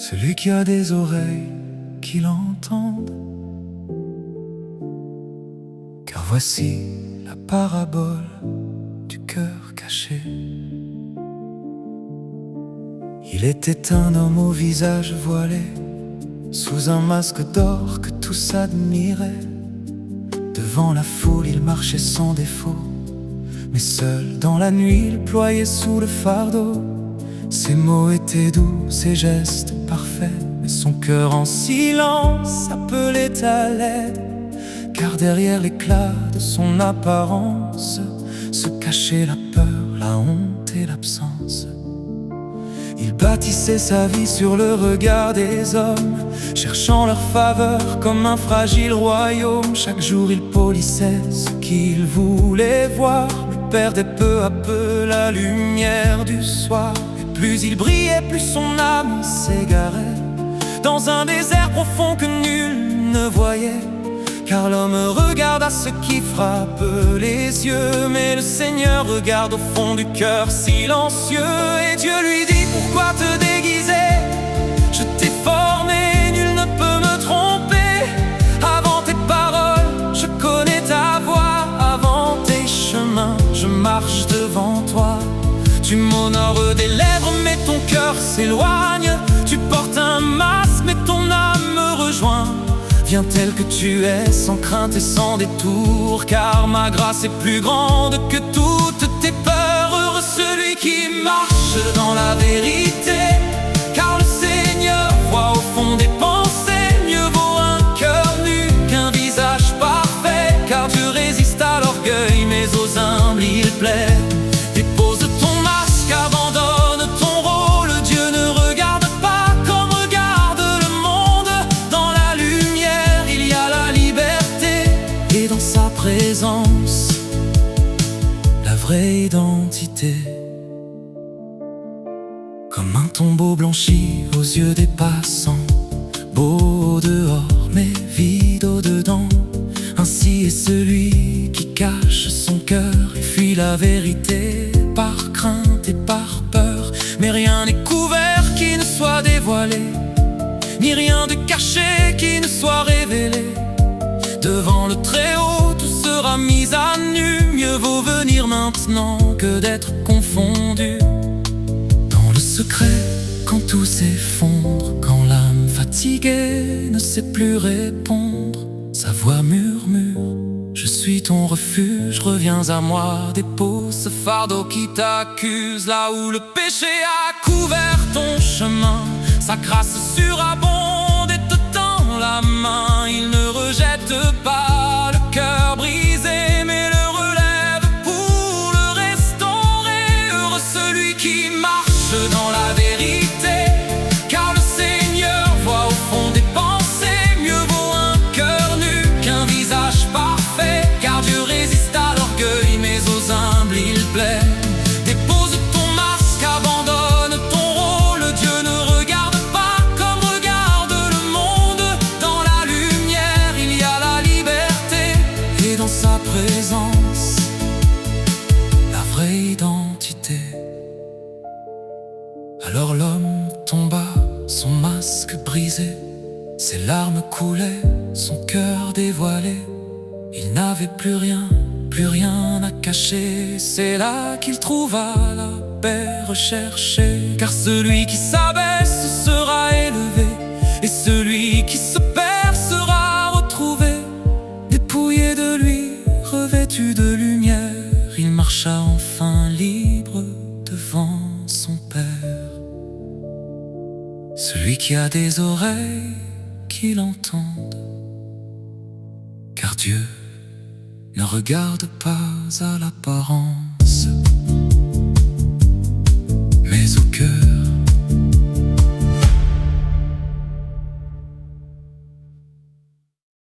Celui qui a des oreilles qui l'entendent. Car voici la parabole du cœur caché. Il était un homme au visage voilé, sous un masque d'or que tous admiraient. Devant la foule il marchait sans défaut, mais seul dans la nuit il ployait sous le fardeau. Ses mots étaient doux, ses gestes parfaits, mais son cœur en silence appelait à l'aide. Car derrière l'éclat de son apparence se cachait la peur, la honte et l'absence. Il bâtissait sa vie sur le regard des hommes, cherchant leur faveur comme un fragile royaume. Chaque jour il polissait ce qu'il voulait voir, mais perdait peu à peu la lumière du soir. Et plus il brillait, plus son âme s'égarait dans un désert profond que nul ne voyait. Car l'homme regarde à ce qui frappe les yeux, mais le Seigneur regarde au fond du cœur silencieux. Et Dieu lui dit: pourquoi te déguiser? Je t'ai formé, nul ne peut me tromper. Avant tes paroles, je connais ta voix. Avant tes chemins, je marche devant toi. Tu m'honores des lèvres, mais ton cœur s'éloigne. Tu portes un masque, mais ton âme me rejoint. Viens tel que tu es, sans crainte et sans détour, car ma grâce est plus grande que toutes tes peurs. Heureux celui qui marche dans la vérité, car le Seigneur voit au fond des pensées. Mieux vaut un cœur nu qu'un visage parfait, car Dieu résiste à l'orgueil, mais aux humbles il plaît. Dépose ton masque, abandonne ton rôle. Dieu ne regarde pas comme regarde le monde. Dans la lumière il y a la liberté, et dans sa présence la vraie identité. Comme un tombeau blanchi aux yeux des passants, beau au dehors mais vide au dedans. Ainsi est celui qui cache son cœur et fuit la vérité par crainte et par peur. Mais rien n'est couvert qui ne soit dévoilé, ni rien de caché qui ne soit révélé. Devant le Très-Haut tout sera mis à nu. Mieux vaut venir maintenant que d'être confondu. Dans le secret, quand tout s'effondre, quand l'âme fatiguée ne sait plus répondre, sa voix murmure: je suis ton refuge, reviens à moi. Dépose ce fardeau qui t'accuse. Là où le péché a couvert ton chemin, sa grâce surabonde et te tend la main. Il ne rejette pas le cœur brisé, mais le relève pour le restaurer. Heureux celui qui marche dans la vérité, car le Seigneur voit au fond des pensées. Mieux vaut un cœur nu qu'un visage parfait, car Dieu résiste à l'orgueil, mais aux humbles il plaît. Dépose ton masque, abandonne ton rôle. Dieu ne regarde pas comme regarde le monde. Dans la lumière il y a la liberté, et dans sa présence la vraie identité. Alors l'homme tomba, son masque brisé, ses larmes coulaient, son cœur dévoilé. Il n'avait plus rien à cacher. C'est là qu'il trouva la paix recherchée. Car celui qui s'abaisse sera élevé, et celui qui se perd sera retrouvé. Dépouillé de lui, revêtu de lumière, il marcha enfin libre devant son Père. Celui qui a des oreilles qui l'entendent, car Dieu ne regarde pas à l'apparence.